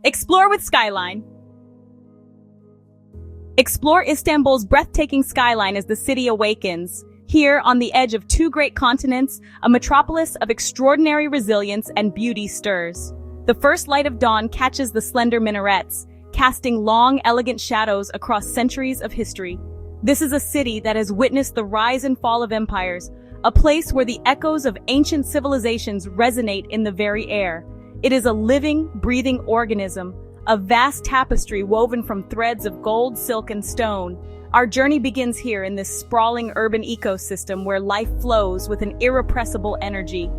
Explore with Skyline. Explore Istanbul's breathtaking skyline as the city awakens. Here, on the edge of two great continents, a metropolis of extraordinary resilience and beauty stirs. The first light of dawn catches the slender minarets, casting long, elegant shadows across centuries of history. This is a city that has witnessed the rise and fall of empires, a place where the echoes of ancient civilizations resonate in the very air. It is a living, breathing organism, a vast tapestry woven from threads of gold, silk, and stone. Our journey begins here in this sprawling urban ecosystem where life flows with an irrepressible energy.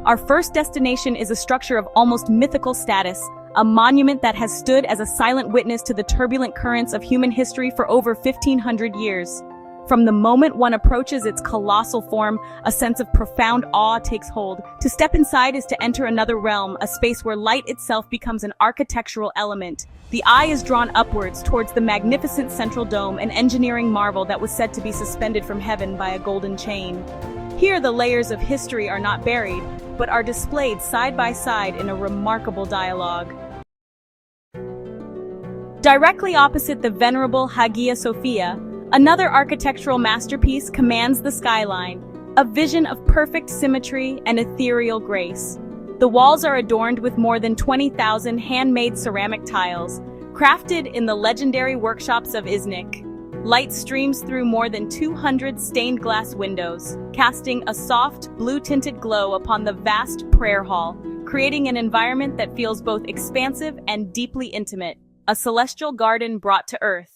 Our first destination is a structure of almost mythical status, a monument that has stood as a silent witness to the turbulent currents of human history for over 1,500 years. From the moment one approaches its colossal form, a sense of profound awe takes hold. To step inside is to enter another realm, a space where light itself becomes an architectural element. The eye is drawn upwards towards the magnificent central dome, an engineering marvel that was said to be suspended from heaven by a golden chain. Here, the layers of history are not buried, but are displayed side by side in a remarkable dialogue. Directly opposite the venerable Hagia Sophia, another architectural masterpiece commands the skyline, a vision of perfect symmetry and ethereal grace. The walls are adorned with more than 20,000 handmade ceramic tiles, crafted in the legendary workshops of Iznik. Light streams through more than 200 stained glass windows, casting a soft, blue-tinted glow upon the vast prayer hall, creating an environment that feels both expansive and deeply intimate, a celestial garden brought to earth.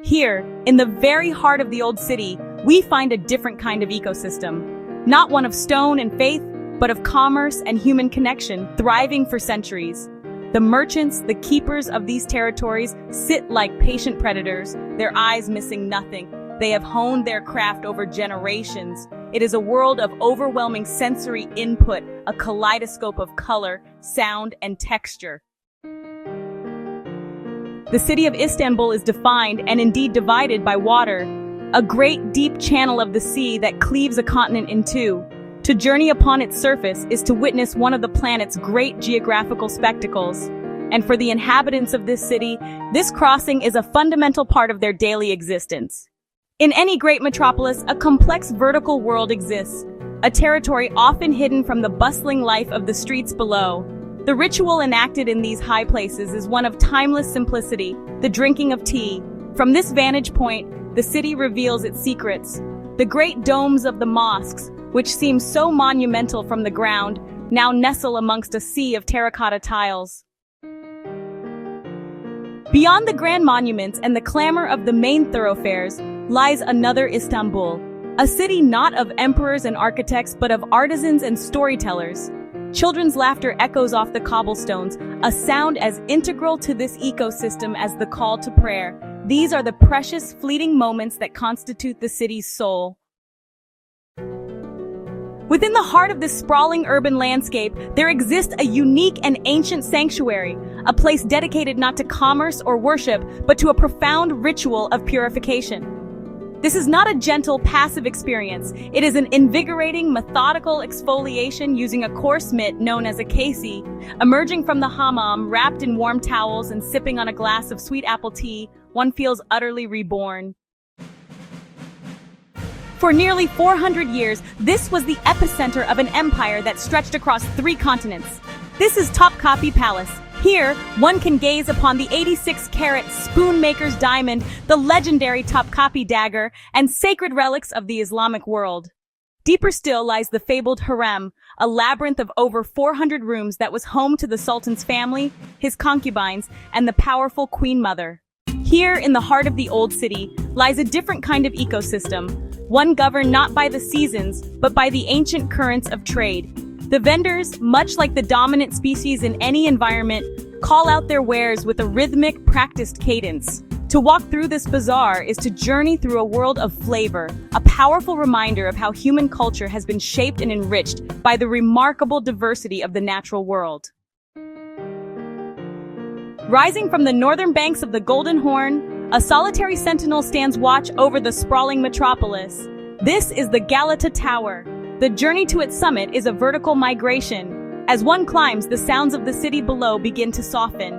Here, in the very heart of the old city, we find a different kind of ecosystem. Not one of stone and faith, but of commerce and human connection, thriving for centuries. The merchants, the keepers of these territories, sit like patient predators, their eyes missing nothing. They have honed their craft over generations. It is a world of overwhelming sensory input, a kaleidoscope of color, sound, and texture. The city of Istanbul is defined and indeed divided by water, a great deep channel of the sea that cleaves a continent in two. To journey upon its surface is to witness one of the planet's great geographical spectacles. And for the inhabitants of this city, this crossing is a fundamental part of their daily existence. In any great metropolis, a complex vertical world exists, a territory often hidden from the bustling life of the streets below. The ritual enacted in these high places is one of timeless simplicity, the drinking of tea. From this vantage point, the city reveals its secrets. The great domes of the mosques, which seem so monumental from the ground, now nestle amongst a sea of terracotta tiles. Beyond the grand monuments and the clamor of the main thoroughfares lies another Istanbul, a city not of emperors and architects but of artisans and storytellers. Children's laughter echoes off the cobblestones, a sound as integral to this ecosystem as the call to prayer. These are the precious, fleeting moments that constitute the city's soul. Within the heart of this sprawling urban landscape, there exists a unique and ancient sanctuary, a place dedicated not to commerce or worship, but to a profound ritual of purification. This is not a gentle, passive experience. It is an invigorating, methodical exfoliation using a coarse mitt known as a kasi. Emerging from the hammam, wrapped in warm towels and sipping on a glass of sweet apple tea, one feels utterly reborn. For nearly 400 years, this was the epicenter of an empire that stretched across 3 continents. This is Topkapi Palace. Here, one can gaze upon the 86-carat spoonmaker's diamond, the legendary Topkapi dagger, and sacred relics of the Islamic world. Deeper still lies the fabled harem, a labyrinth of over 400 rooms that was home to the Sultan's family, his concubines, and the powerful Queen Mother. Here, in the heart of the old city, lies a different kind of ecosystem, one governed not by the seasons, but by the ancient currents of trade. The vendors, much like the dominant species in any environment, call out their wares with a rhythmic, practiced cadence. To walk through this bazaar is to journey through a world of flavor, a powerful reminder of how human culture has been shaped and enriched by the remarkable diversity of the natural world. Rising from the northern banks of the Golden Horn, a solitary sentinel stands watch over the sprawling metropolis. This is the Galata Tower. The journey to its summit is a vertical migration. As one climbs, the sounds of the city below begin to soften.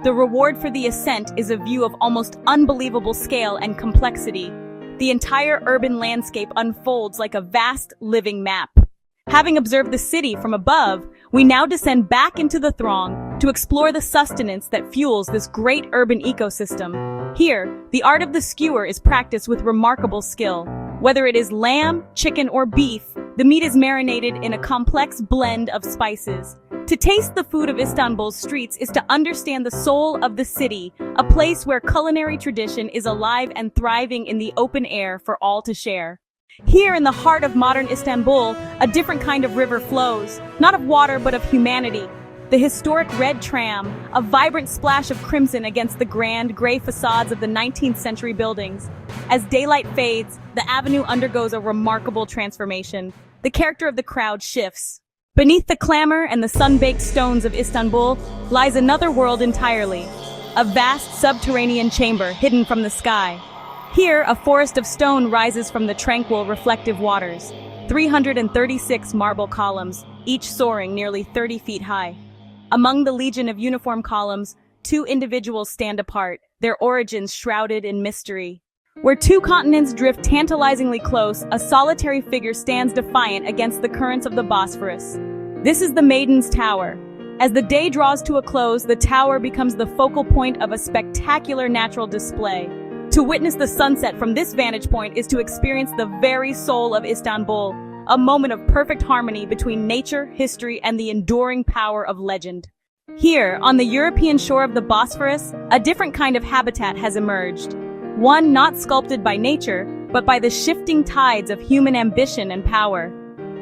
The reward for the ascent is a view of almost unbelievable scale and complexity. The entire urban landscape unfolds like a vast living map. Having observed the city from above, we now descend back into the throng to explore the sustenance that fuels this great urban ecosystem. Here, the art of the skewer is practiced with remarkable skill. Whether it is lamb, chicken, or beef, the meat is marinated in a complex blend of spices. To taste the food of Istanbul's streets is to understand the soul of the city, a place where culinary tradition is alive and thriving in the open air for all to share. Here in the heart of modern Istanbul, a different kind of river flows, not of water but of humanity. The historic red tram, a vibrant splash of crimson against the grand gray facades of the 19th century buildings. As daylight fades, the avenue undergoes a remarkable transformation. The character of the crowd shifts. Beneath the clamor and the sun-baked stones of Istanbul lies another world entirely, a vast subterranean chamber hidden from the sky. Here, a forest of stone rises from the tranquil, reflective waters. 336 marble columns, each soaring nearly 30 feet high. Among the legion of uniform columns, two individuals stand apart, their origins shrouded in mystery. Where two continents drift tantalizingly close, a solitary figure stands defiant against the currents of the Bosphorus. This is the Maiden's Tower. As the day draws to a close, the tower becomes the focal point of a spectacular natural display. To witness the sunset from this vantage point is to experience the very soul of Istanbul, a moment of perfect harmony between nature, history, and the enduring power of legend. Here, on the European shore of the Bosphorus, a different kind of habitat has emerged. One not sculpted by nature, but by the shifting tides of human ambition and power.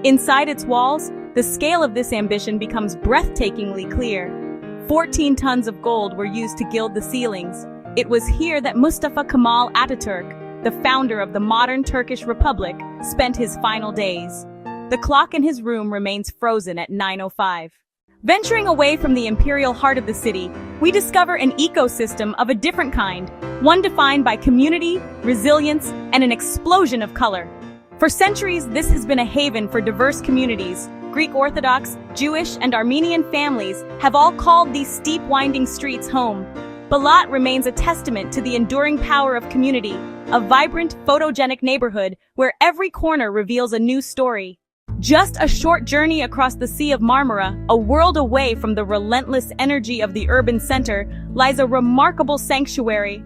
Inside its walls, the scale of this ambition becomes breathtakingly clear. 14 tons of gold were used to gild the ceilings. It was here that Mustafa Kemal Ataturk, the founder of the modern Turkish Republic, spent his final days. The clock in his room remains frozen at 9:05. Venturing away from the imperial heart of the city, we discover an ecosystem of a different kind, one defined by community, resilience, and an explosion of color. For centuries, this has been a haven for diverse communities. Greek Orthodox, Jewish, and Armenian families have all called these steep, winding streets home. Balat remains a testament to the enduring power of community, a vibrant, photogenic neighborhood where every corner reveals a new story. Just a short journey across the Sea of Marmara, a world away from the relentless energy of the urban center, lies a remarkable sanctuary.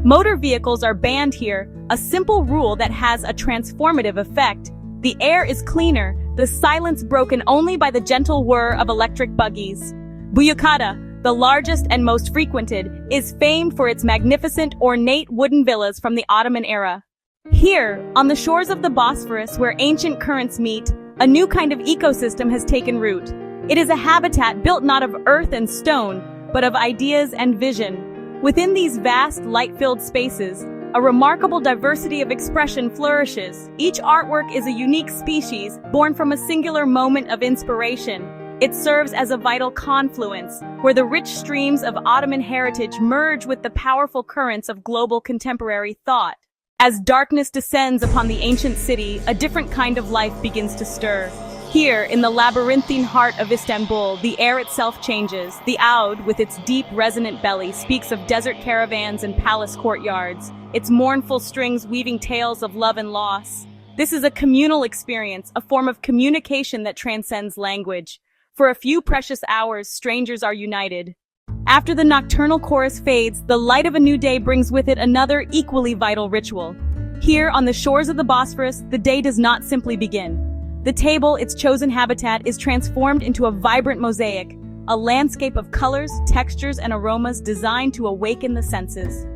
Motor vehicles are banned here, a simple rule that has a transformative effect. The air is cleaner, the silence broken only by the gentle whir of electric buggies. Buyukada, the largest and most frequented, is famed for its magnificent, ornate wooden villas from the Ottoman era. Here, on the shores of the Bosphorus where ancient currents meet, a new kind of ecosystem has taken root. It is a habitat built not of earth and stone, but of ideas and vision. Within these vast, light-filled spaces, a remarkable diversity of expression flourishes. Each artwork is a unique species, born from a singular moment of inspiration. It serves as a vital confluence, where the rich streams of Ottoman heritage merge with the powerful currents of global contemporary thought. As darkness descends upon the ancient city, a different kind of life begins to stir. Here, in the labyrinthine heart of Istanbul, the air itself changes. The oud, with its deep, resonant belly, speaks of desert caravans and palace courtyards, its mournful strings weaving tales of love and loss. This is a communal experience, a form of communication that transcends language. For a few precious hours, strangers are united. After the nocturnal chorus fades, the light of a new day brings with it another equally vital ritual. Here, on the shores of the Bosphorus, the day does not simply begin. The table, its chosen habitat, is transformed into a vibrant mosaic, a landscape of colors, textures, and aromas designed to awaken the senses.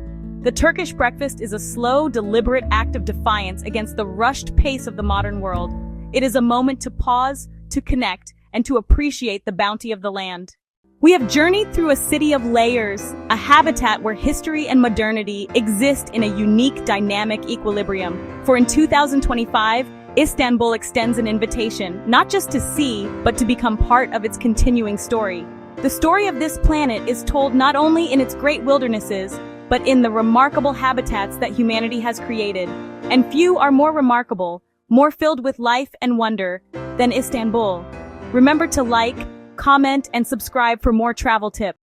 The Turkish breakfast is a slow, deliberate act of defiance against the rushed pace of the modern world. It is a moment to pause, to connect, and to appreciate the bounty of the land. We have journeyed through a city of layers, a habitat where history and modernity exist in a unique, dynamic equilibrium. For in 2025, Istanbul extends an invitation, not just to see, but to become part of its continuing story. The story of this planet is told not only in its great wildernesses, but in the remarkable habitats that humanity has created. And few are more remarkable, more filled with life and wonder, than Istanbul. Remember to like, comment, and subscribe for more travel tips.